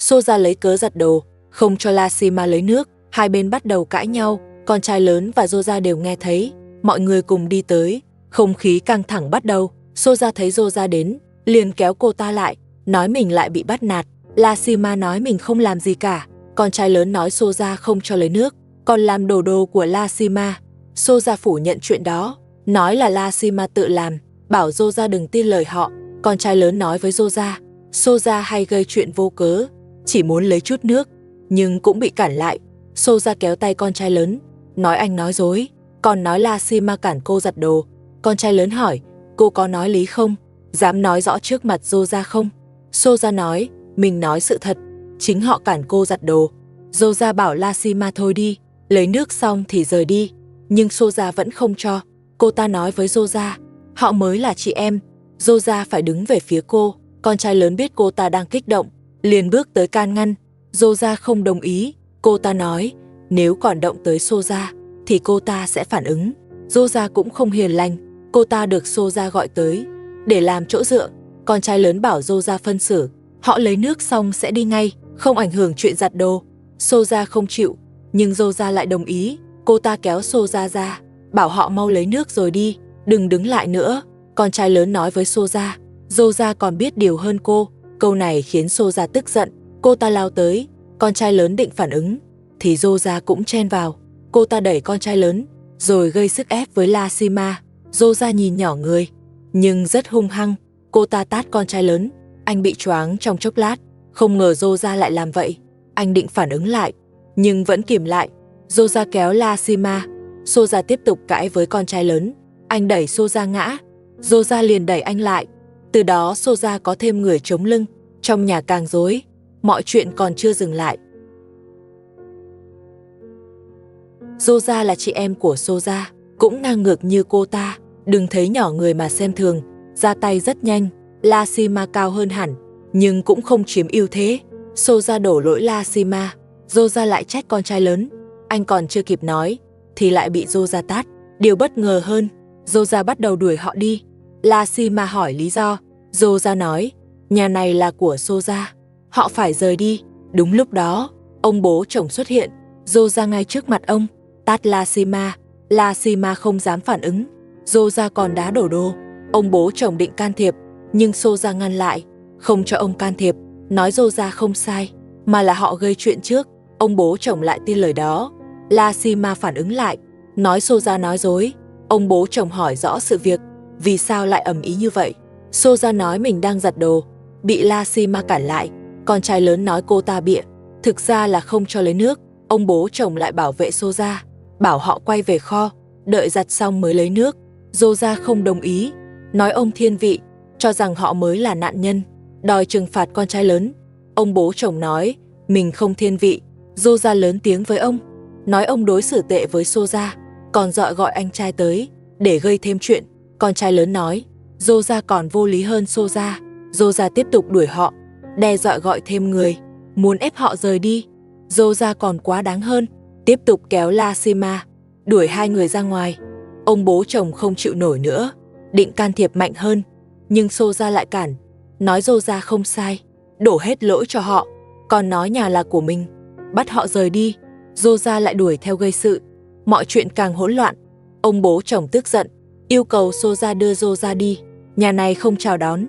Soja lấy cớ giặt đồ, không cho Lashima lấy nước. Hai bên bắt đầu cãi nhau, con trai lớn và Soja đều nghe thấy. Mọi người cùng đi tới, không khí căng thẳng bắt đầu. Soja thấy Soja đến, liền kéo cô ta lại, nói mình lại bị bắt nạt. Lashima nói mình không làm gì cả. Con trai lớn nói Soja không cho lấy nước, còn làm đồ đồ của Lashima. Soja phủ nhận chuyện đó, nói là Lashima tự làm, bảo Soja đừng tin lời họ. Con trai lớn nói với Soja hay gây chuyện vô cớ, chỉ muốn lấy chút nước, nhưng cũng bị cản lại. Soja kéo tay con trai lớn, nói anh nói dối, còn nói Lashima cản cô giặt đồ. Con trai lớn hỏi, cô có nói lý không? Dám nói rõ trước mặt Soja không? Soja nói, mình nói sự thật, chính họ cản cô giặt đồ. Soja bảo Lashima thôi đi, lấy nước xong thì rời đi, nhưng Soja vẫn không cho. Cô ta nói với Soja, họ mới là chị em, Soja phải đứng về phía cô. Con trai lớn biết cô ta đang kích động, liền bước tới can ngăn. Soja không đồng ý. Cô ta nói, nếu còn động tới Soja thì cô ta sẽ phản ứng. Soja cũng không hiền lành. Cô ta được Soja gọi tới để làm chỗ dựa. Con trai lớn bảo Soja phân xử, họ lấy nước xong sẽ đi ngay, không ảnh hưởng chuyện giặt đồ. Soja không chịu, nhưng Soja lại đồng ý. Cô ta kéo Soja ra, bảo họ mau lấy nước rồi đi, đừng đứng lại nữa. Con trai lớn nói với Soja còn biết điều hơn cô. Câu này khiến Soja tức giận. Cô ta lao tới, con trai lớn định phản ứng, thì Soja cũng chen vào. Cô ta đẩy con trai lớn, rồi gây sức ép với Lashima. Soja nhìn nhỏ người, nhưng rất hung hăng. Cô ta tát con trai lớn, anh bị choáng trong chốc lát. Không ngờ Soja lại làm vậy. Anh định phản ứng lại, nhưng vẫn kìm lại. Soja kéo Lashima. Soja tiếp tục cãi với con trai lớn. Anh đẩy Soja ngã, Soja liền đẩy anh lại. Từ đó Soja có thêm người chống lưng. Trong nhà càng rối. Mọi chuyện còn chưa dừng lại. Soja là chị em của Soja, cũng ngang ngược như cô ta. Đừng thấy nhỏ người mà xem thường, ra tay rất nhanh. Lashima cao hơn hẳn, nhưng cũng không chiếm ưu thế. Soja đổ lỗi Lashima, Soja lại trách con trai lớn. Anh còn chưa kịp nói, thì lại bị Soja tát. Điều bất ngờ hơn, Soja bắt đầu đuổi họ đi. Lashima hỏi lý do. Soja nói, nhà này là của Soja, họ phải rời đi. Đúng lúc đó, ông bố chồng xuất hiện. Soja ngay trước mặt ông, tát Lashima. Lashima không dám phản ứng. Soja còn đá đổ đồ. Ông bố chồng định can thiệp, nhưng Soja ngăn lại, không cho ông can thiệp, nói Soja không sai, mà là họ gây chuyện trước. Ông bố chồng lại tin lời đó. Lashima phản ứng lại, nói Soja nói dối. Ông bố chồng hỏi rõ sự việc, vì sao lại ầm ĩ như vậy. Soja nói mình đang giặt đồ, bị Lashima cản lại. Con trai lớn nói cô ta bịa, thực ra là không cho lấy nước. Ông bố chồng lại bảo vệ Soja, bảo họ quay về kho, đợi giặt xong mới lấy nước. Soja không đồng ý, nói ông thiên vị, cho rằng họ mới là nạn nhân, đòi trừng phạt con trai lớn. Ông bố chồng nói mình không thiên vị. Soja lớn tiếng với ông, nói ông đối xử tệ với Soja, còn dọa gọi anh trai tới để gây thêm chuyện. Con trai lớn nói Soja còn vô lý hơn Soja. Soja tiếp tục đuổi họ, đe dọa gọi thêm người, muốn ép họ rời đi. Soja còn quá đáng hơn, tiếp tục kéo Lashima, đuổi hai người ra ngoài. Ông bố chồng không chịu nổi nữa, định can thiệp mạnh hơn, nhưng Soja lại cản, nói Soja không sai, đổ hết lỗi cho họ, còn nói nhà là của mình, bắt họ rời đi. Soja lại đuổi theo gây sự, mọi chuyện càng hỗn loạn. Ông bố chồng tức giận, yêu cầu Soja đưa Soja đi, nhà này không chào đón.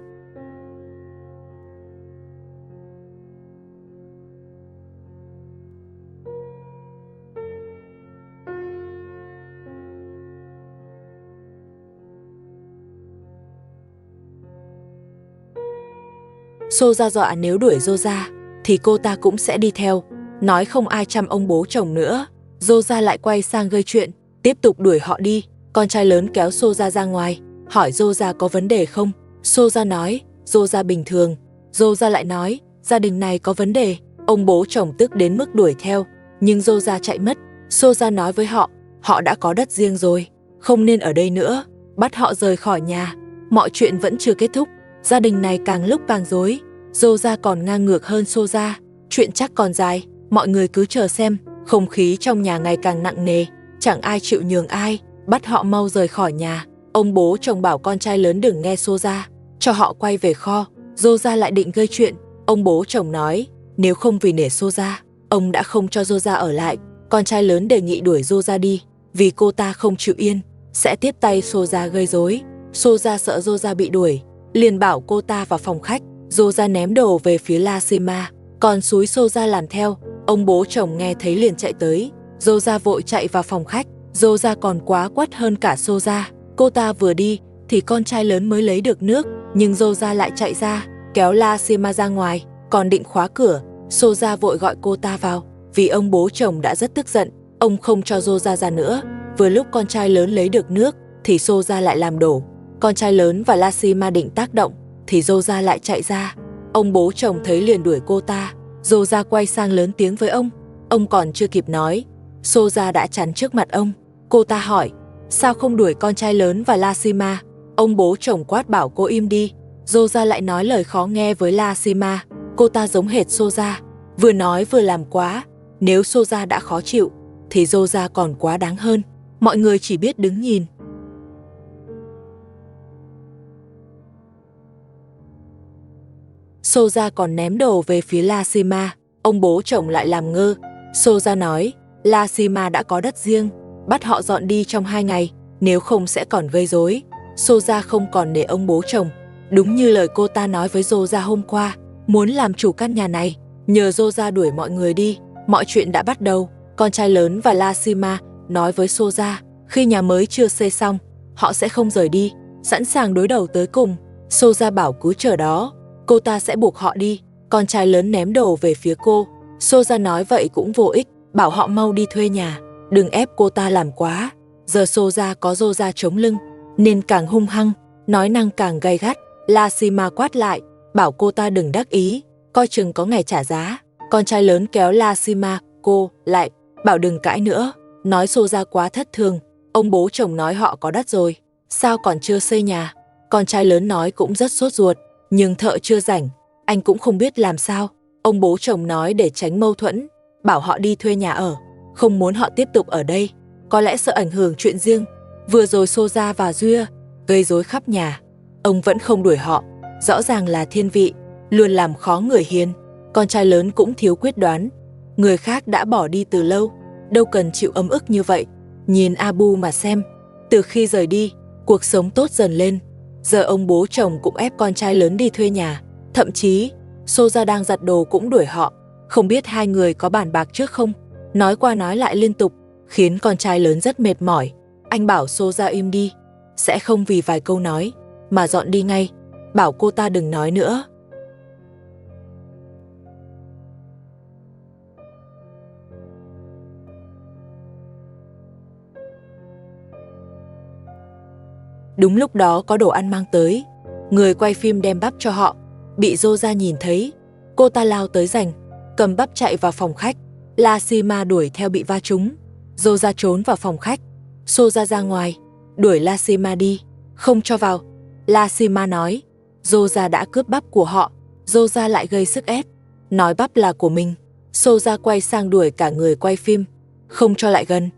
Soja dọa nếu đuổi Soja thì cô ta cũng sẽ đi theo, nói không ai chăm ông bố chồng nữa. Soja lại quay sang gây chuyện, tiếp tục đuổi họ đi. Con trai lớn kéo Soja ra ngoài, hỏi Soja có vấn đề không. Soja nói Soja bình thường. Soja lại nói gia đình này có vấn đề. Ông bố chồng tức đến mức đuổi theo, nhưng Soja chạy mất. Soja nói với họ, họ đã có đất riêng rồi, không nên ở đây nữa, bắt họ rời khỏi nhà. Mọi chuyện vẫn chưa kết thúc, gia đình này càng lúc càng rối. Soja còn ngang ngược hơn Soja, chuyện chắc còn dài, mọi người cứ chờ xem. Không khí trong nhà ngày càng nặng nề, chẳng ai chịu nhường ai, bắt họ mau rời khỏi nhà. Ông bố chồng bảo con trai lớn đừng nghe Soja, cho họ quay về kho. Soja lại định gây chuyện. Ông bố chồng nói, Nếu không vì nể Soja, ông đã không cho Soja ở lại. Con trai lớn đề nghị đuổi Soja đi, vì cô ta không chịu yên, sẽ tiếp tay Soja gây rối. Soja sợ Soja bị đuổi, liền bảo cô ta vào phòng khách. Soja ném đồ về phía Lashima, còn xúi Soja làm theo. Ông bố chồng nghe thấy liền chạy tới. Soja vội chạy vào phòng khách. Soja còn quá quắt hơn cả Soja. Cô ta vừa đi thì con trai lớn mới lấy được nước, nhưng Soja lại chạy ra, kéo Lashima ra ngoài, còn định khóa cửa. Soja vội gọi cô ta vào, vì ông bố chồng đã rất tức giận, ông không cho Soja ra nữa. Vừa lúc con trai lớn lấy được nước thì Soja lại làm đổ. Con trai lớn và Lashima định tác động thì Soja lại chạy ra. Ông bố chồng thấy liền đuổi cô ta. Soja quay sang lớn tiếng với ông còn chưa kịp nói, Soja đã chắn trước mặt ông. Cô ta hỏi, sao không đuổi con trai lớn và Lashima? Ông bố chồng quát bảo cô im đi. Soja lại nói lời khó nghe với Lashima. Cô ta giống hệt Soja, vừa nói vừa làm quá. Nếu Soja đã khó chịu thì Soja còn quá đáng hơn. Mọi người chỉ biết đứng nhìn. Soja còn ném đồ về phía Lashima. Ông bố chồng lại làm ngơ. Soja nói, Lashima đã có đất riêng, bắt họ dọn đi trong 2 ngày, nếu không sẽ còn gây rối. Soja không còn nể ông bố chồng. Đúng như lời cô ta nói với Soja hôm qua, muốn làm chủ căn nhà này, nhờ Soja đuổi mọi người đi. Mọi chuyện đã bắt đầu. Con trai lớn và Lashima nói với Soja, khi nhà mới chưa xây xong, họ sẽ không rời đi, sẵn sàng đối đầu tới cùng. Soja bảo cứ chờ đó, cô ta sẽ buộc họ đi. Con trai lớn ném đồ về phía cô. Soja nói vậy cũng vô ích, bảo họ mau đi thuê nhà, đừng ép cô ta làm quá. Giờ Soja có Soja chống lưng, nên càng hung hăng, nói năng càng gay gắt. Lashima quát lại, bảo cô ta đừng đắc ý, coi chừng có ngày trả giá. Con trai lớn kéo Lashima, cô lại, bảo đừng cãi nữa, nói Soja quá thất thường. Ông bố chồng nói họ có đất rồi, sao còn chưa xây nhà? Con trai lớn nói cũng rất sốt ruột, nhưng thợ chưa rảnh, anh cũng không biết làm sao. Ông bố chồng nói để tránh mâu thuẫn, bảo họ đi thuê nhà ở, không muốn họ tiếp tục ở đây, có lẽ sợ ảnh hưởng chuyện riêng. Vừa rồi Soja và Duya gây rối khắp nhà, ông vẫn không đuổi họ, rõ ràng là thiên vị, luôn làm khó người hiền. Con trai lớn cũng thiếu quyết đoán, người khác đã bỏ đi từ lâu, đâu cần chịu ấm ức như vậy. Nhìn Abu mà xem, từ khi rời đi, cuộc sống tốt dần lên. Giờ ông bố chồng cũng ép con trai lớn đi thuê nhà, thậm chí Soja đang giặt đồ cũng đuổi họ. Không biết hai người có bàn bạc trước không? Nói qua nói lại liên tục, khiến con trai lớn rất mệt mỏi. Anh bảo Soja im đi, sẽ không vì vài câu nói mà dọn đi ngay, bảo cô ta đừng nói nữa. Đúng lúc đó có đồ ăn mang tới, người quay phim đem bắp cho họ, bị Soja nhìn thấy. Cô ta lao tới giành, cầm bắp chạy vào phòng khách. Lashima đuổi theo bị va trúng. Soja trốn vào phòng khách. Soja ra ngoài, đuổi Lashima đi, không cho vào. Lashima nói, Soja đã cướp bắp của họ. Soja lại gây sức ép, nói bắp là của mình. Soja quay sang đuổi cả người quay phim, không cho lại gần,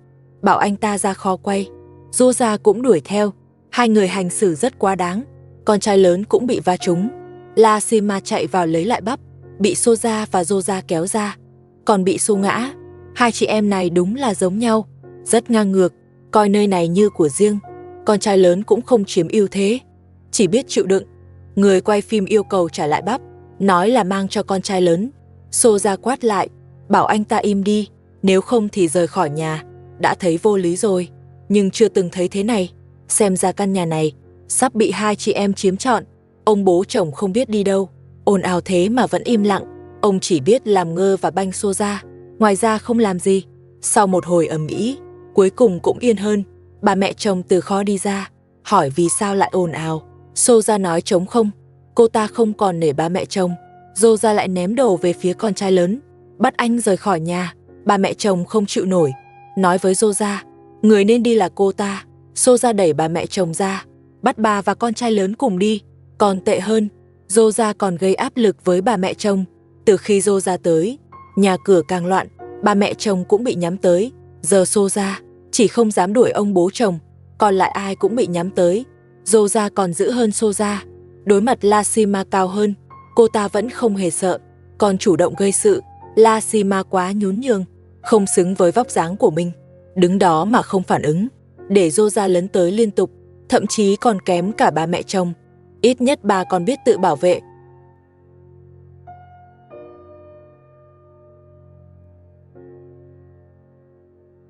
bảo anh ta ra kho quay. Soja cũng đuổi theo. Hai người hành xử rất quá đáng. Con trai lớn cũng bị va trúng. Lashima chạy vào lấy lại bắp, bị Soja và Soja kéo ra, còn bị xô ngã. Hai chị em này đúng là giống nhau, rất ngang ngược, coi nơi này như của riêng. Con trai lớn cũng không chiếm ưu thế, chỉ biết chịu đựng. Người quay phim yêu cầu trả lại bắp, nói là mang cho con trai lớn. Soja quát lại, bảo anh ta im đi, nếu không thì rời khỏi nhà. Đã thấy vô lý rồi, nhưng chưa từng thấy thế này. Xem ra căn nhà này sắp bị hai chị em chiếm trọn. Ông bố chồng không biết đi đâu, ồn ào thế mà vẫn im lặng. Ông chỉ biết làm ngơ và banh Soja, ngoài ra không làm gì. Sau một hồi ầm ĩ, cuối cùng cũng yên hơn. Bà mẹ chồng từ kho đi ra, hỏi vì sao lại ồn ào. Soja nói trống không, cô ta không còn nể ba mẹ chồng. Soja lại ném đồ về phía con trai lớn, bắt anh rời khỏi nhà. Bà mẹ chồng không chịu nổi, nói với Soja, người nên đi là cô ta. Soja đẩy bà mẹ chồng ra, bắt bà và con trai lớn cùng đi. Còn tệ hơn, Soja còn gây áp lực với bà mẹ chồng. Từ khi Soja tới, nhà cửa càng loạn, bà mẹ chồng cũng bị nhắm tới. Giờ Soja chỉ không dám đuổi ông bố chồng, còn lại ai cũng bị nhắm tới. Soja còn dữ hơn Soja, đối mặt Lashima cao hơn, cô ta vẫn không hề sợ. còn chủ động gây sự. Lasima quá nhún nhường, không xứng với vóc dáng của mình, đứng đó mà không phản ứng, để Rosa lấn tới liên tục, thậm chí còn kém cả ba mẹ chồng. Ít nhất bà còn biết tự bảo vệ.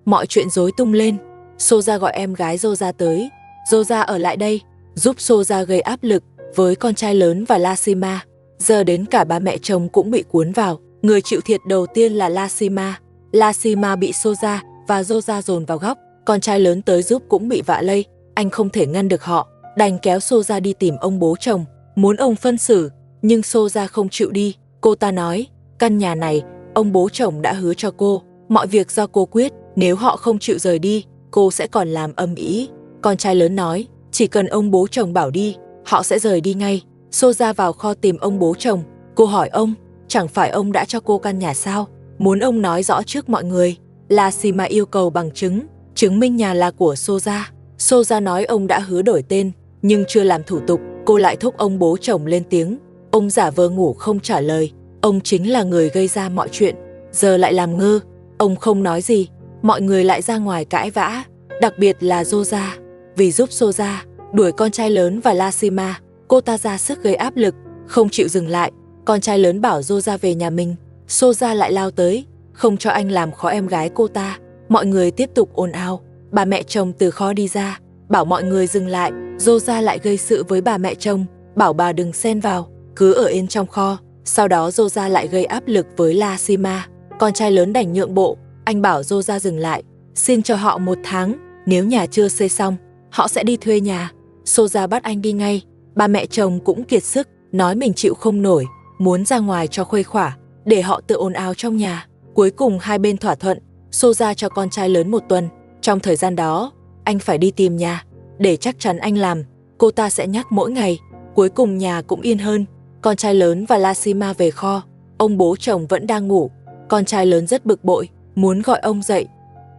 Mọi chuyện rối tung lên. Soja gọi em gái Rosa tới. Rosa ở lại đây, giúp Soja gây áp lực với con trai lớn và Lasima. Giờ đến cả ba mẹ chồng cũng bị cuốn vào. Người chịu thiệt đầu tiên là Lasima. Lasima bị Soja và Rosa dồn vào góc. Con trai lớn tới giúp cũng bị vạ lây. Anh không thể ngăn được họ, đành kéo Soja đi tìm ông bố chồng, muốn ông phân xử. Nhưng Soja không chịu đi. Cô ta nói, căn nhà này, ông bố chồng đã hứa cho cô. Mọi việc do cô quyết, nếu họ không chịu rời đi, cô sẽ còn làm âm ĩ. Con trai lớn nói, chỉ cần ông bố chồng bảo đi, họ sẽ rời đi ngay. Soja vào kho tìm ông bố chồng. Cô hỏi ông, chẳng phải ông đã cho cô căn nhà sao? Muốn ông nói rõ trước mọi người. Lasima yêu cầu bằng chứng, chứng minh nhà là của Soja. Soja nói ông đã hứa đổi tên, nhưng chưa làm thủ tục. Cô lại thúc ông bố chồng lên tiếng. Ông giả vờ ngủ không trả lời. Ông chính là người gây ra mọi chuyện, giờ lại làm ngơ. Ông không nói gì. Mọi người lại ra ngoài cãi vã, đặc biệt là Rosa. Vì giúp Soja đuổi con trai lớn và Lasima, cô ta ra sức gây áp lực, không chịu dừng lại. Con trai lớn bảo Rosa về nhà mình. Soja lại lao tới, không cho anh làm khó em gái cô ta. Mọi người tiếp tục ồn ào. Bà mẹ chồng từ kho đi ra, bảo mọi người dừng lại. Rosa lại gây sự với bà mẹ chồng, bảo bà đừng xen vào, cứ ở yên trong kho. Sau đó Rosa lại gây áp lực với Lasima. Con trai lớn đành nhượng bộ. Anh bảo Rosa dừng lại, xin cho họ 1 tháng, nếu nhà chưa xây xong, họ sẽ đi thuê nhà. Soja bắt anh đi ngay. Ba mẹ chồng cũng kiệt sức, nói mình chịu không nổi, muốn ra ngoài cho khuây khỏa, để họ tự ồn ào trong nhà. Cuối cùng hai bên thỏa thuận, Soja cho con trai lớn 1 tuần. Trong thời gian đó, anh phải đi tìm nhà, để chắc chắn anh làm, cô ta sẽ nhắc mỗi ngày. Cuối cùng nhà cũng yên hơn. Con trai lớn và Lasima về kho. Ông bố chồng vẫn đang ngủ. Con trai lớn rất bực bội, muốn gọi ông dậy.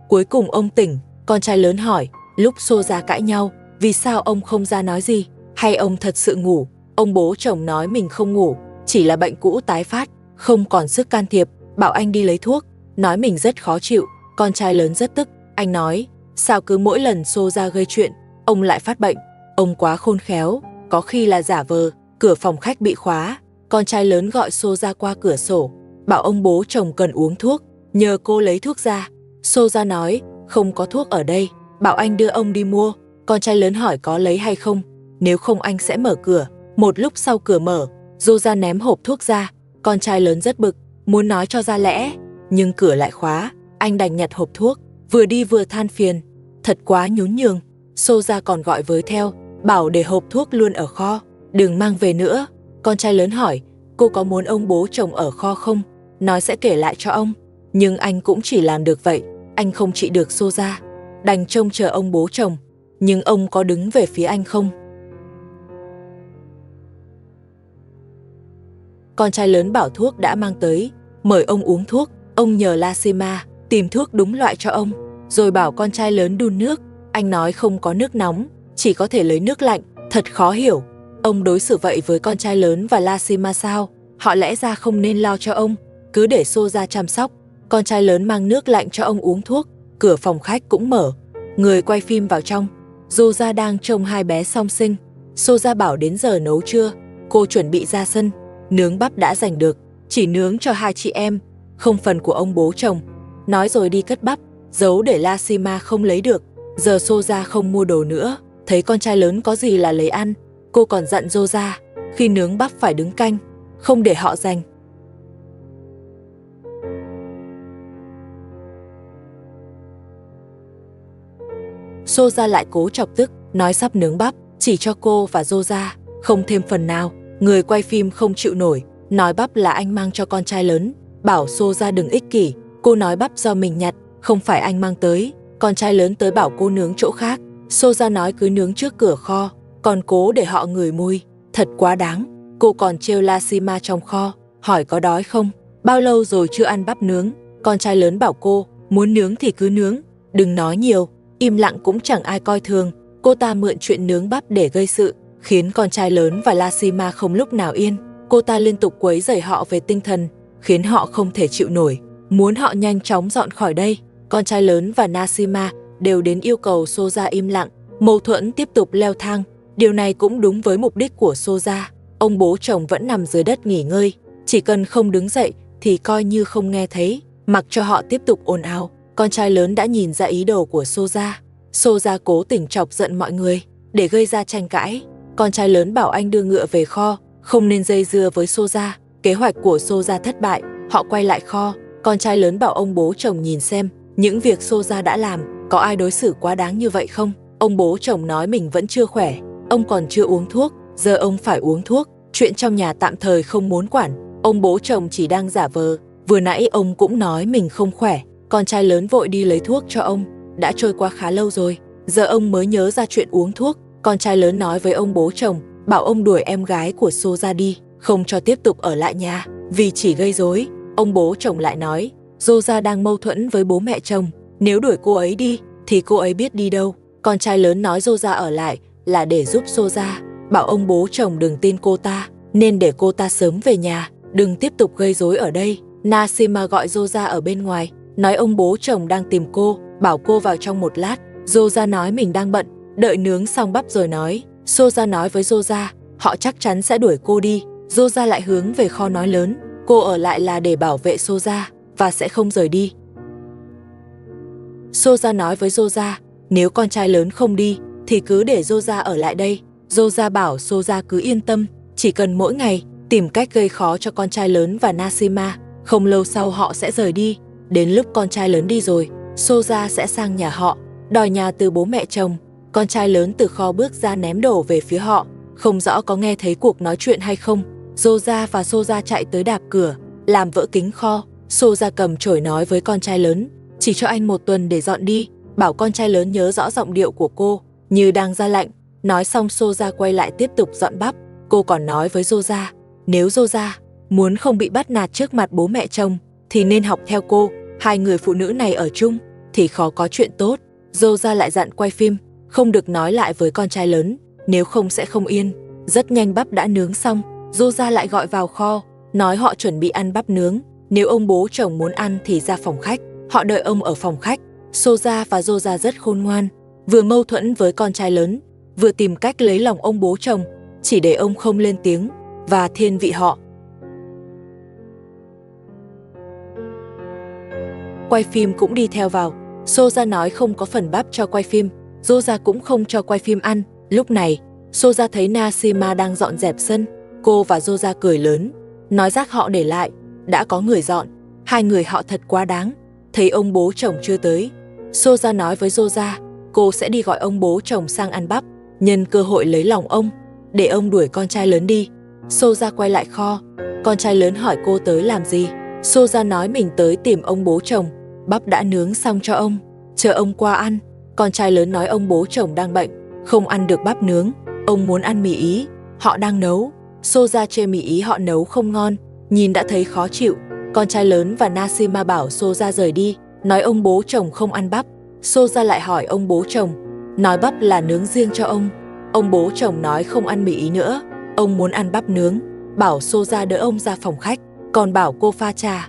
Cuối cùng ông tỉnh. Con trai lớn hỏi, lúc Soja cãi nhau, vì sao ông không ra nói gì? Hay ông thật sự ngủ? Ông bố chồng nói mình không ngủ, chỉ là bệnh cũ tái phát, không còn sức can thiệp, bảo anh đi lấy thuốc, nói mình rất khó chịu. Con trai lớn rất tức, anh nói, sao cứ mỗi lần Soja gây chuyện, ông lại phát bệnh? Ông quá khôn khéo, có khi là giả vờ. Cửa phòng khách bị khóa. Con trai lớn gọi Soja qua cửa sổ, bảo ông bố chồng cần uống thuốc, nhờ cô lấy thuốc ra. Soja nói, không có thuốc ở đây, bảo anh đưa ông đi mua. Con trai lớn hỏi có lấy hay không, nếu không anh sẽ mở cửa. Một lúc sau cửa mở, Rosa ném hộp thuốc ra. Con trai lớn rất bực, muốn nói cho ra lẽ, nhưng cửa lại khóa. Anh đành nhặt hộp thuốc, vừa đi vừa than phiền, thật quá nhún nhường. Soja còn gọi với theo, bảo để hộp thuốc luôn ở kho, đừng mang về nữa. Con trai lớn hỏi, cô có muốn ông bố chồng ở kho không? Nói sẽ kể lại cho ông. Nhưng anh cũng chỉ làm được vậy, anh không trị được Soja, đành trông chờ ông bố chồng. Nhưng ông có đứng về phía anh không? Con trai lớn bảo thuốc đã mang tới, mời ông uống thuốc. Ông nhờ Lasima tìm thuốc đúng loại cho ông, rồi bảo con trai lớn đun nước. Anh nói không có nước nóng, chỉ có thể lấy nước lạnh. Thật khó hiểu, ông đối xử vậy với con trai lớn và Lasima sao? Họ lẽ ra không nên lo cho ông, cứ để Soja chăm sóc. Con trai lớn mang nước lạnh cho ông uống thuốc. Cửa phòng khách cũng mở, người quay phim vào trong. Rosa đang trông hai bé song sinh. Soja bảo đến giờ nấu trưa, cô chuẩn bị ra sân. Nướng bắp đã giành được, chỉ nướng cho hai chị em, không phần của ông bố chồng. Nói rồi đi cất bắp, giấu để Lasima không lấy được. Giờ Soja không mua đồ nữa, thấy con trai lớn có gì là lấy ăn. Cô còn dặn Rosa, khi nướng bắp phải đứng canh, không để họ giành. Soja lại cố chọc tức, nói sắp nướng bắp, chỉ cho cô và Rosa, không thêm phần nào. Người quay phim không chịu nổi, nói bắp là anh mang cho con trai lớn, bảo Soja đừng ích kỷ. Cô nói bắp do mình nhặt, không phải anh mang tới. Con trai lớn tới bảo cô nướng chỗ khác. Soja nói cứ nướng trước cửa kho, còn cố để họ ngửi mùi. Thật quá đáng. Cô còn trêu Lasima trong kho, hỏi có đói không, bao lâu rồi chưa ăn bắp nướng. Con trai lớn bảo cô, muốn nướng thì cứ nướng, đừng nói nhiều. Im lặng cũng chẳng ai coi thường. Cô ta mượn chuyện nướng bắp để gây sự, khiến con trai lớn và Lasima không lúc nào yên. Cô ta liên tục quấy rầy họ về tinh thần, khiến họ không thể chịu nổi, muốn họ nhanh chóng dọn khỏi đây. Con trai lớn và Nasima đều đến yêu cầu Soja im lặng, mâu thuẫn tiếp tục leo thang. Điều này cũng đúng với mục đích của Soja. Ông bố chồng vẫn nằm dưới đất nghỉ ngơi, chỉ cần không đứng dậy thì coi như không nghe thấy, mặc cho họ tiếp tục ồn ào. Con trai lớn đã nhìn ra ý đồ của Soja. Soja cố tình chọc giận mọi người để gây ra tranh cãi. Con trai lớn bảo anh đưa ngựa về kho, không nên dây dưa với Soja. Kế hoạch của Soja thất bại, họ quay lại kho. Con trai lớn bảo ông bố chồng nhìn xem những việc Soja đã làm có ai đối xử quá đáng như vậy không. Ông bố chồng nói mình vẫn chưa khỏe, ông còn chưa uống thuốc, giờ ông phải uống thuốc. Chuyện trong nhà tạm thời không muốn quản, ông bố chồng chỉ đang giả vờ. Vừa nãy ông cũng nói mình không khỏe. Con trai lớn vội đi lấy thuốc cho ông. Đã trôi qua khá lâu rồi, giờ ông mới nhớ ra chuyện uống thuốc. Con trai lớn nói với ông bố chồng, bảo ông đuổi em gái của Soja đi, không cho tiếp tục ở lại nhà, vì chỉ gây rối. Ông bố chồng lại nói, Soja đang mâu thuẫn với bố mẹ chồng, nếu đuổi cô ấy đi thì cô ấy biết đi đâu. Con trai lớn nói Soja ở lại là để giúp Soja, bảo ông bố chồng đừng tin cô ta, nên để cô ta sớm về nhà, đừng tiếp tục gây rối ở đây. Nasima gọi Soja ở bên ngoài, nói ông bố chồng đang tìm cô, bảo cô vào trong một lát. Soja nói mình đang bận, đợi nướng xong bắp rồi nói. Soja nói với Soja, họ chắc chắn sẽ đuổi cô đi. Soja lại hướng về kho nói lớn, cô ở lại là để bảo vệ Soja và sẽ không rời đi. Soja nói với Soja, nếu con trai lớn không đi thì cứ để Soja ở lại đây. Soja bảo Soja cứ yên tâm, chỉ cần mỗi ngày tìm cách gây khó cho con trai lớn và Nasima, không lâu sau họ sẽ rời đi. Đến lúc con trai lớn đi rồi, Soja sẽ sang nhà họ, đòi nhà từ bố mẹ chồng. Con trai lớn từ kho bước ra ném đồ về phía họ, không rõ có nghe thấy cuộc nói chuyện hay không. Soja và Soja chạy tới đạp cửa, làm vỡ kính kho. Soja cầm chổi nói với con trai lớn, chỉ cho anh 1 tuần để dọn đi, bảo con trai lớn nhớ rõ giọng điệu của cô, như đang ra lệnh. Nói xong Soja quay lại tiếp tục dọn bắp. Cô còn nói với Soja, nếu Soja muốn không bị bắt nạt trước mặt bố mẹ chồng thì nên học theo cô, hai người phụ nữ này ở chung thì khó có chuyện tốt. Soja lại dặn quay phim, không được nói lại với con trai lớn, nếu không sẽ không yên. Rất nhanh bắp đã nướng xong, Soja lại gọi vào kho, nói họ chuẩn bị ăn bắp nướng, nếu ông bố chồng muốn ăn thì ra phòng khách. Họ đợi ông ở phòng khách. Soja và Soja rất khôn ngoan, vừa mâu thuẫn với con trai lớn, vừa tìm cách lấy lòng ông bố chồng, chỉ để ông không lên tiếng và thiên vị họ. Quay phim cũng đi theo vào. Soja nói không có phần bắp cho quay phim, Soja cũng không cho quay phim ăn. Lúc này, Soja thấy Nasima đang dọn dẹp sân. Cô và Soja cười lớn, nói rác họ để lại, đã có người dọn. Hai người họ thật quá đáng. Thấy ông bố chồng chưa tới, Soja nói với Soja, cô sẽ đi gọi ông bố chồng sang ăn bắp, nhân cơ hội lấy lòng ông, để ông đuổi con trai lớn đi. Soja quay lại kho. Con trai lớn hỏi cô tới làm gì. Soja nói mình tới tìm ông bố chồng, bắp đã nướng xong cho ông, chờ ông qua ăn. Con trai lớn nói ông bố chồng đang bệnh, không ăn được bắp nướng, ông muốn ăn mì Ý, họ đang nấu. Soja chê mì Ý họ nấu không ngon, nhìn đã thấy khó chịu. Con trai lớn và Nasima bảo Soja rời đi, nói ông bố chồng không ăn bắp. Soja lại hỏi ông bố chồng, nói bắp là nướng riêng cho ông. Ông bố chồng nói không ăn mì Ý nữa, ông muốn ăn bắp nướng, bảo Soja đỡ ông ra phòng khách, còn bảo cô pha trà.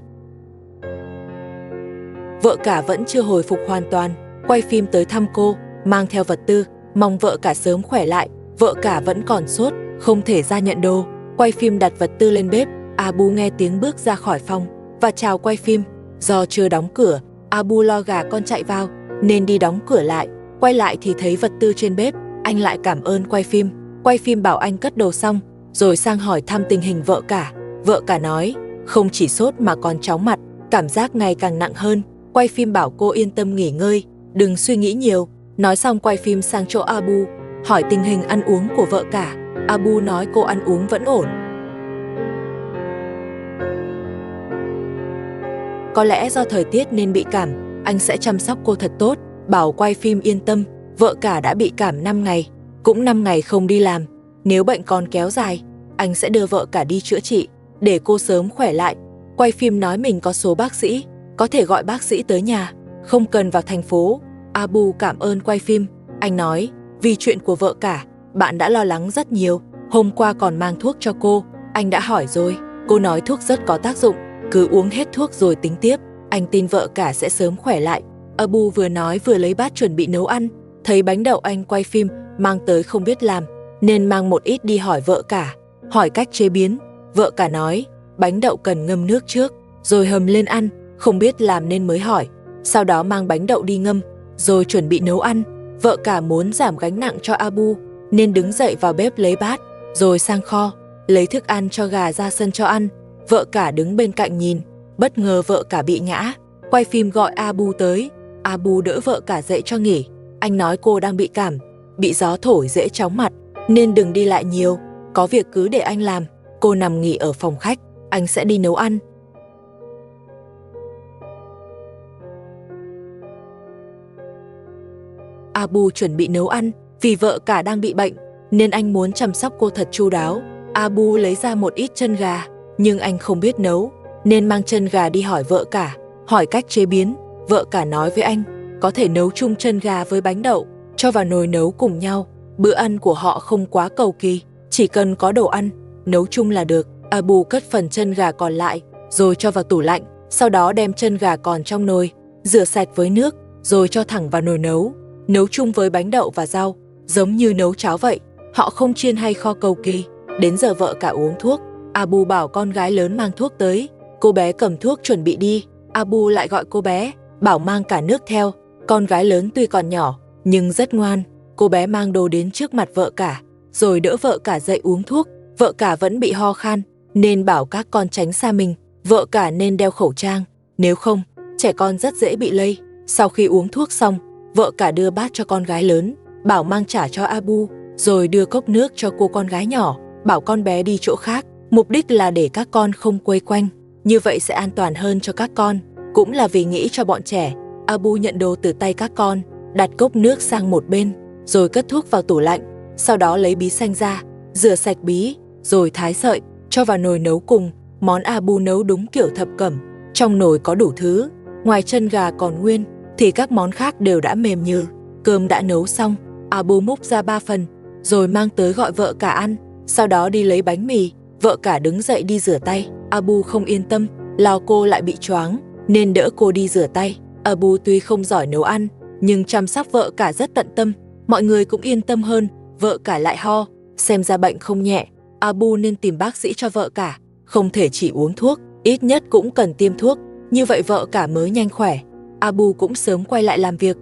Vợ cả vẫn chưa hồi phục hoàn toàn, quay phim tới thăm cô, mang theo vật tư, mong vợ cả sớm khỏe lại. Vợ cả vẫn còn sốt, không thể ra nhận đồ. Quay phim đặt vật tư lên bếp, Abu nghe tiếng bước ra khỏi phòng và chào quay phim. Do chưa đóng cửa, Abu lo gà con chạy vào nên đi đóng cửa lại. Quay lại thì thấy vật tư trên bếp, anh lại cảm ơn quay phim. Quay phim bảo anh cất đồ xong, rồi sang hỏi thăm tình hình vợ cả. Vợ cả nói, không chỉ sốt mà còn chóng mặt, cảm giác ngày càng nặng hơn. Quay phim bảo cô yên tâm nghỉ ngơi, đừng suy nghĩ nhiều. Nói xong quay phim sang chỗ Abu, hỏi tình hình ăn uống của vợ cả. Abu nói cô ăn uống vẫn ổn. Có lẽ do thời tiết nên bị cảm, anh sẽ chăm sóc cô thật tốt, bảo quay phim yên tâm. Vợ cả đã bị cảm 5 ngày, cũng 5 ngày không đi làm. Nếu bệnh còn kéo dài, anh sẽ đưa vợ cả đi chữa trị, để cô sớm khỏe lại. Quay phim nói mình có số bác sĩ, có thể gọi bác sĩ tới nhà, không cần vào thành phố. Abu cảm ơn quay phim, anh nói, vì chuyện của vợ cả, bạn đã lo lắng rất nhiều, hôm qua còn mang thuốc cho cô, anh đã hỏi rồi, cô nói thuốc rất có tác dụng, cứ uống hết thuốc rồi tính tiếp, anh tin vợ cả sẽ sớm khỏe lại. Abu vừa nói vừa lấy bát chuẩn bị nấu ăn, thấy bánh đậu anh quay phim mang tới không biết làm, nên mang một ít đi hỏi vợ cả, hỏi cách chế biến. Vợ cả nói, bánh đậu cần ngâm nước trước, rồi hầm lên ăn, không biết làm nên mới hỏi. Sau đó mang bánh đậu đi ngâm, rồi chuẩn bị nấu ăn. Vợ cả muốn giảm gánh nặng cho Abu, nên đứng dậy vào bếp lấy bát, rồi sang kho, lấy thức ăn cho gà ra sân cho ăn. Vợ cả đứng bên cạnh nhìn, bất ngờ vợ cả bị ngã, quay phim gọi Abu tới. Abu đỡ vợ cả dậy cho nghỉ, anh nói cô đang bị cảm, bị gió thổi dễ chóng mặt, nên đừng đi lại nhiều, có việc cứ để anh làm. Cô nằm nghỉ ở phòng khách, anh sẽ đi nấu ăn. Abu chuẩn bị nấu ăn, vì vợ cả đang bị bệnh, nên anh muốn chăm sóc cô thật chu đáo. Abu lấy ra một ít chân gà, nhưng anh không biết nấu, nên mang chân gà đi hỏi vợ cả, hỏi cách chế biến. Vợ cả nói với anh, có thể nấu chung chân gà với bánh đậu, cho vào nồi nấu cùng nhau. Bữa ăn của họ không quá cầu kỳ, chỉ cần có đồ ăn, nấu chung là được. Abu cất phần chân gà còn lại, rồi cho vào tủ lạnh, sau đó đem chân gà còn trong nồi, rửa sạch với nước, rồi cho thẳng vào nồi nấu chung với bánh đậu và rau, giống như nấu cháo vậy. Họ không chiên hay kho cầu kỳ. Đến giờ vợ cả uống thuốc, Abu bảo con gái lớn mang thuốc tới. Cô bé cầm thuốc chuẩn bị đi, Abu lại gọi cô bé, bảo mang cả nước theo. Con gái lớn tuy còn nhỏ, nhưng rất ngoan. Cô bé mang đồ đến trước mặt vợ cả, rồi đỡ vợ cả dậy uống thuốc. Vợ cả vẫn bị ho khan, nên bảo các con tránh xa mình. Vợ cả nên đeo khẩu trang, nếu không, trẻ con rất dễ bị lây. Sau khi uống thuốc xong, vợ cả đưa bát cho con gái lớn, bảo mang trả cho Abu, rồi đưa cốc nước cho cô con gái nhỏ, bảo con bé đi chỗ khác. Mục đích là để các con không quây quanh, như vậy sẽ an toàn hơn cho các con, cũng là vì nghĩ cho bọn trẻ. Abu nhận đồ từ tay các con, đặt cốc nước sang một bên, rồi cất thuốc vào tủ lạnh. Sau đó lấy bí xanh ra, rửa sạch bí, rồi thái sợi, cho vào nồi nấu cùng. Món Abu nấu đúng kiểu thập cẩm, trong nồi có đủ thứ, ngoài chân gà còn nguyên, thì các món khác đều đã mềm nhừ. Cơm đã nấu xong, Abu múc ra 3 phần, rồi mang tới gọi vợ cả ăn, sau đó đi lấy bánh mì. Vợ cả đứng dậy đi rửa tay, Abu không yên tâm, lo cô lại bị choáng, nên đỡ cô đi rửa tay. Abu tuy không giỏi nấu ăn, nhưng chăm sóc vợ cả rất tận tâm, mọi người cũng yên tâm hơn. Vợ cả lại ho, xem ra bệnh không nhẹ, Abu nên tìm bác sĩ cho vợ cả, không thể chỉ uống thuốc, ít nhất cũng cần tiêm thuốc, như vậy vợ cả mới nhanh khỏe. Abu cũng sớm quay lại làm việc.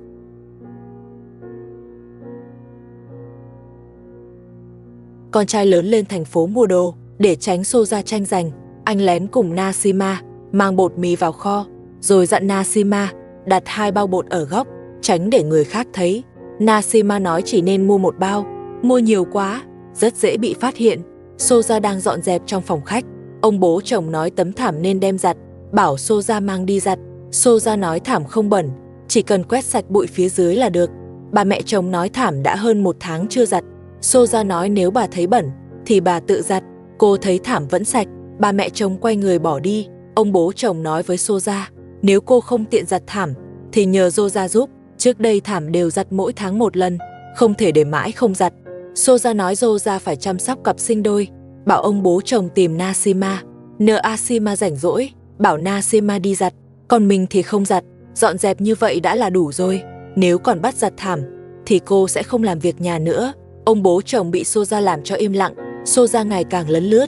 Con trai lớn lên thành phố mua đồ, để tránh xô ra tranh giành, anh lén cùng Nasima mang bột mì vào kho, rồi dặn Nasima đặt 2 bao bột ở góc, tránh để người khác thấy. Nasima nói chỉ nên mua 1 bao, mua nhiều quá, rất dễ bị phát hiện. Soja đang dọn dẹp trong phòng khách, ông bố chồng nói tấm thảm nên đem giặt, bảo Soja mang đi giặt. Soja nói thảm không bẩn, chỉ cần quét sạch bụi phía dưới là được. Bà mẹ chồng nói thảm đã hơn 1 tháng chưa giặt. Soja nói nếu bà thấy bẩn thì bà tự giặt. Cô thấy thảm vẫn sạch, bà mẹ chồng quay người bỏ đi. Ông bố chồng nói với Soja, nếu cô không tiện giặt thảm thì nhờ Soja giúp. Trước đây thảm đều giặt mỗi tháng 1 lần, không thể để mãi không giặt. Soja nói Soja phải chăm sóc cặp sinh đôi, bảo ông bố chồng tìm Nasima. Nasima rảnh rỗi, bảo Nasima đi giặt, còn mình thì không giặt. Dọn dẹp như vậy đã là đủ rồi, nếu còn bắt giặt thảm thì cô sẽ không làm việc nhà nữa. Ông bố chồng bị Soja làm cho im lặng, Soja ngày càng lấn lướt.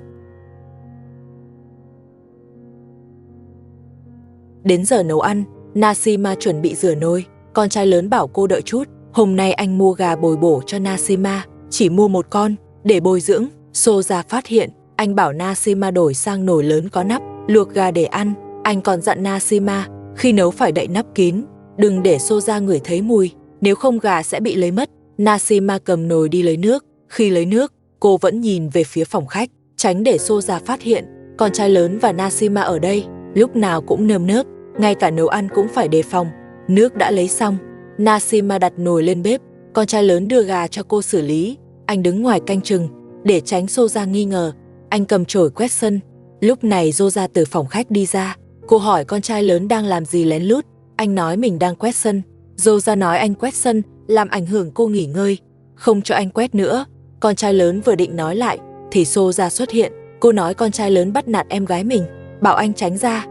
Đến giờ nấu ăn, Nasima chuẩn bị rửa nồi, con trai lớn bảo cô đợi chút, hôm nay anh mua gà bồi bổ cho Nasima, chỉ mua 1 con, để bồi dưỡng. Soja phát hiện, anh bảo Nasima đổi sang nồi lớn có nắp, luộc gà để ăn. Anh còn dặn Nasima, khi nấu phải đậy nắp kín, đừng để Soja ngửi thấy mùi, nếu không gà sẽ bị lấy mất. Nasima cầm nồi đi lấy nước, khi lấy nước, cô vẫn nhìn về phía phòng khách, tránh để Soja phát hiện. Con trai lớn và Nasima ở đây, lúc nào cũng nơm nớp, ngay cả nấu ăn cũng phải đề phòng. Nước đã lấy xong, Nasima đặt nồi lên bếp, con trai lớn đưa gà cho cô xử lý. Anh đứng ngoài canh chừng, để tránh Soja nghi ngờ. Anh cầm chổi quét sân. Lúc này Soja từ phòng khách đi ra, cô hỏi con trai lớn đang làm gì lén lút. Anh nói mình đang quét sân. Soja nói anh quét sân làm ảnh hưởng cô nghỉ ngơi, không cho anh quét nữa. Con trai lớn vừa định nói lại thì Soja xuất hiện. Cô nói con trai lớn bắt nạt em gái mình, bảo anh tránh ra.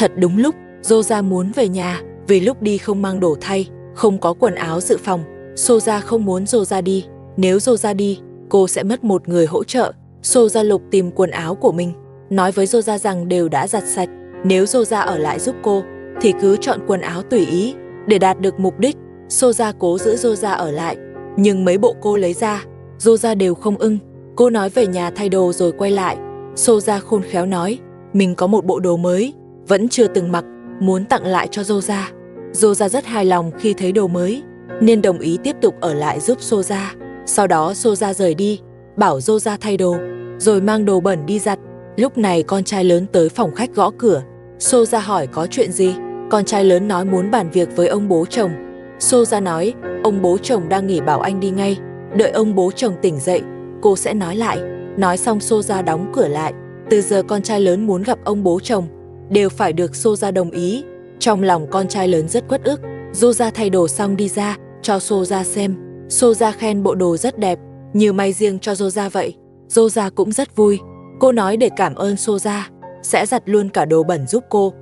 Thật đúng lúc, Rosa muốn về nhà, vì lúc đi không mang đồ thay, không có quần áo dự phòng. Soja không muốn Rosa đi, nếu Rosa đi, cô sẽ mất một người hỗ trợ. Soja lục tìm quần áo của mình, nói với Rosa rằng đều đã giặt sạch. Nếu Rosa ở lại giúp cô, thì cứ chọn quần áo tùy ý. Để đạt được mục đích, Soja cố giữ Rosa ở lại, nhưng mấy bộ cô lấy ra, Rosa đều không ưng. Cô nói về nhà thay đồ rồi quay lại. Soja khôn khéo nói, mình có một bộ đồ mới, vẫn chưa từng mặc, muốn tặng lại cho Rosa. Rosa rất hài lòng khi thấy đồ mới, nên đồng ý tiếp tục ở lại giúp Soja. Sau đó Soja rời đi, bảo Rosa thay đồ, rồi mang đồ bẩn đi giặt. Lúc này con trai lớn tới phòng khách gõ cửa. Soja hỏi có chuyện gì. Con trai lớn nói muốn bàn việc với ông bố chồng. Soja nói, ông bố chồng đang nghỉ bảo anh đi ngay, đợi ông bố chồng tỉnh dậy, cô sẽ nói lại. Nói xong Soja đóng cửa lại. Từ giờ con trai lớn muốn gặp ông bố chồng, đều phải được Soja đồng ý. Trong lòng con trai lớn rất uất ức. Rosa thay đồ xong đi ra, cho Soja xem. Soja khen bộ đồ rất đẹp, như may riêng cho Rosa vậy. Rosa cũng rất vui. Cô nói để cảm ơn Soja, sẽ giặt luôn cả đồ bẩn giúp cô.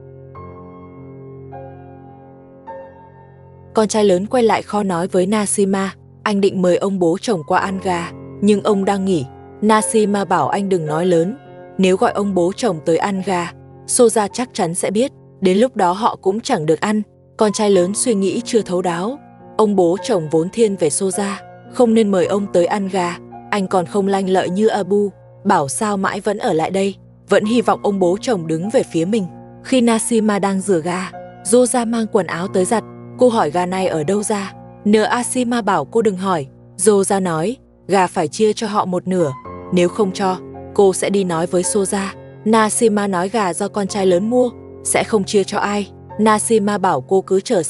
Con trai lớn quay lại kho nói với Nashima, anh định mời ông bố chồng qua ăn gà, nhưng ông đang nghỉ. Nashima bảo anh đừng nói lớn, nếu gọi ông bố chồng tới ăn gà, Soja chắc chắn sẽ biết, đến lúc đó họ cũng chẳng được ăn. Con trai lớn suy nghĩ chưa thấu đáo. Ông bố chồng vốn thiên về Soja, không nên mời ông tới ăn gà. Anh còn không lanh lợi như Abu, bảo sao mãi vẫn ở lại đây, vẫn hy vọng ông bố chồng đứng về phía mình. Khi Nashima đang rửa gà, Rosa mang quần áo tới giặt. Cô hỏi gà này ở đâu ra. Nashima bảo cô đừng hỏi. Rosa nói, gà phải chia cho họ một nửa, nếu không cho, cô sẽ đi nói với Soja. Nashima nói gà do con trai lớn mua, sẽ không chia cho ai. Nashima bảo cô cứ chờ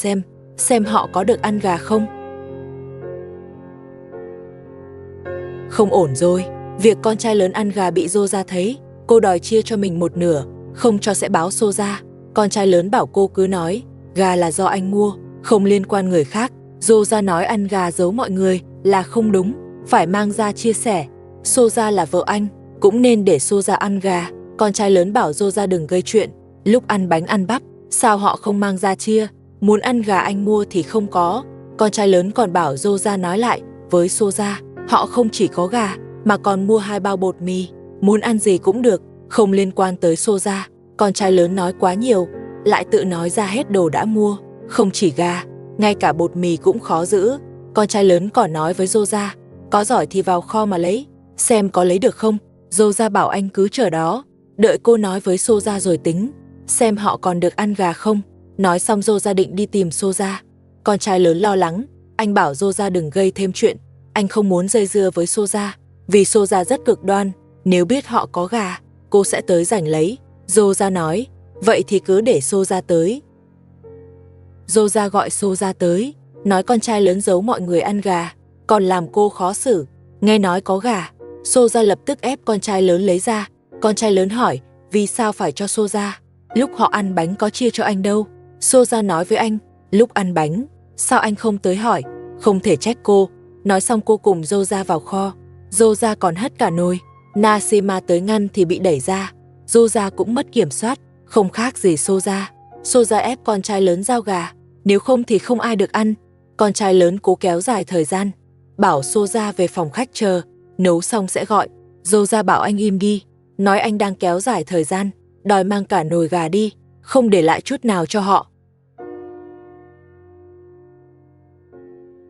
xem họ có được ăn gà không. Không ổn rồi, việc con trai lớn ăn gà bị Rosa thấy, cô đòi chia cho mình một nửa, không cho sẽ báo Soja. Con trai lớn bảo cô cứ nói, gà là do anh mua, không liên quan người khác. Rosa nói ăn gà giấu mọi người là không đúng, phải mang ra chia sẻ. Soja là vợ anh, cũng nên để Soja ăn gà. Con trai lớn bảo Rosa đừng gây chuyện, lúc ăn bánh ăn bắp, sao họ không mang ra chia, muốn ăn gà anh mua thì không có. Con trai lớn còn bảo Rosa nói lại với Soja, họ không chỉ có gà, mà còn mua 2 bao bột mì, muốn ăn gì cũng được, không liên quan tới Soja. Con trai lớn nói quá nhiều, lại tự nói ra hết đồ đã mua, không chỉ gà, ngay cả bột mì cũng khó giữ. Con trai lớn còn nói với Rosa, có giỏi thì vào kho mà lấy, xem có lấy được không. Rosa bảo anh cứ chờ đó, đợi cô nói với Soja rồi tính, xem họ còn được ăn gà không. Nói xong Rosa định đi tìm Soja. Con trai lớn lo lắng, anh bảo Rosa đừng gây thêm chuyện, anh không muốn dây dưa với Soja, vì Soja rất cực đoan, nếu biết họ có gà, cô sẽ tới giành lấy. Rosa nói, vậy thì cứ để Soja tới. Rosa gọi Soja tới, nói con trai lớn giấu mọi người ăn gà, còn làm cô khó xử. Nghe nói có gà, Soja lập tức ép con trai lớn lấy ra. Con trai lớn hỏi, vì sao phải cho Soja? Lúc họ ăn bánh có chia cho anh đâu. Soja nói với anh, lúc ăn bánh, sao anh không tới hỏi? Không thể trách cô. Nói xong cô cùng Rosa vào kho. Rosa còn hất cả nồi. Nashima tới ngăn thì bị đẩy ra. Rosa cũng mất kiểm soát, không khác gì Soja. Soja ép con trai lớn giao gà, nếu không thì không ai được ăn. Con trai lớn cố kéo dài thời gian, bảo Soja về phòng khách chờ, nấu xong sẽ gọi. Rosa bảo anh im đi, nói anh đang kéo dài thời gian, đòi mang cả nồi gà đi, không để lại chút nào cho họ.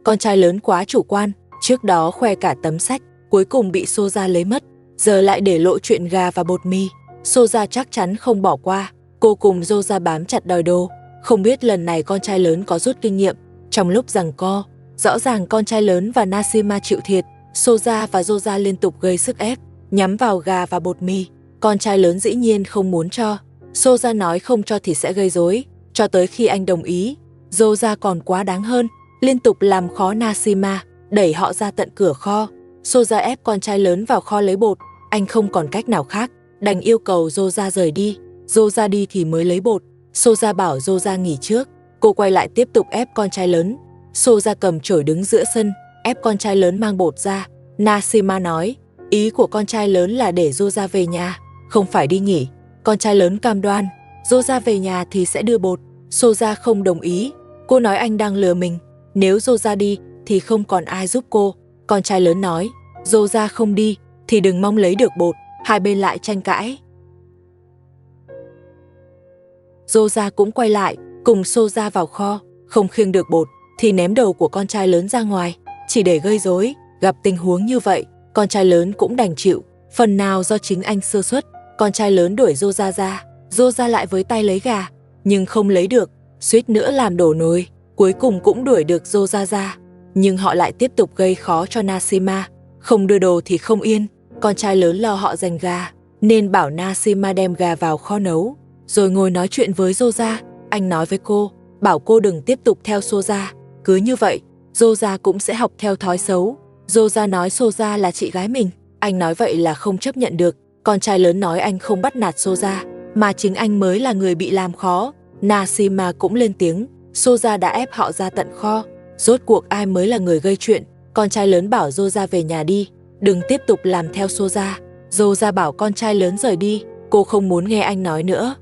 Con trai lớn quá chủ quan, trước đó khoe cả tấm sách, cuối cùng bị Soja lấy mất, giờ lại để lộ chuyện gà và bột mì. Soja chắc chắn không bỏ qua, cô cùng Rosa bám chặt đòi đồ. Không biết lần này con trai lớn có rút kinh nghiệm. Trong lúc giằng co, rõ ràng con trai lớn và Nashima chịu thiệt. Soja và Rosa liên tục gây sức ép, nhắm vào gà và bột mì. Con trai lớn dĩ nhiên không muốn cho. Soja nói không cho thì sẽ gây rối, cho tới khi anh đồng ý. Rosa còn quá đáng hơn, liên tục làm khó Nashima, đẩy họ ra tận cửa kho. Soja ép con trai lớn vào kho lấy bột, anh không còn cách nào khác, đành yêu cầu Rosa rời đi. Rosa đi thì mới lấy bột. Soja bảo Rosa nghỉ trước, cô quay lại tiếp tục ép con trai lớn. Soja cầm chổi đứng giữa sân, ép con trai lớn mang bột ra. Nashima nói, ý của con trai lớn là để Rosa về nhà, không phải đi nghỉ. Con trai lớn cam đoan, Rosa về nhà thì sẽ đưa bột. Soja không đồng ý. Cô nói anh đang lừa mình. Nếu Rosa đi thì không còn ai giúp cô. Con trai lớn nói, Rosa không đi thì đừng mong lấy được bột. Hai bên lại tranh cãi. Rosa cũng quay lại, cùng Soja vào kho, không khiêng được bột thì ném đầu của con trai lớn ra ngoài, chỉ để gây rối. Gặp tình huống như vậy, con trai lớn cũng đành chịu, phần nào do chính anh sơ suất. Con trai lớn đuổi Rosa ra, Rosa lại với tay lấy gà, nhưng không lấy được, suýt nữa làm đổ nồi, cuối cùng cũng đuổi được Rosa ra. Nhưng họ lại tiếp tục gây khó cho Nasima, không đưa đồ thì không yên. Con trai lớn lo họ giành gà, nên bảo Nasima đem gà vào kho nấu, rồi ngồi nói chuyện với Rosa. Anh nói với cô, bảo cô đừng tiếp tục theo Soja, cứ như vậy, Rosa cũng sẽ học theo thói xấu. Rosa nói Soja là chị gái mình, anh nói vậy là không chấp nhận được. Con trai lớn nói anh không bắt nạt Soja, mà chính anh mới là người bị làm khó. Nasima cũng lên tiếng, Soja đã ép họ ra tận kho, rốt cuộc ai mới là người gây chuyện. Con trai lớn bảo Rosa về nhà đi, đừng tiếp tục làm theo Soja. Rosa bảo con trai lớn rời đi, cô không muốn nghe anh nói nữa.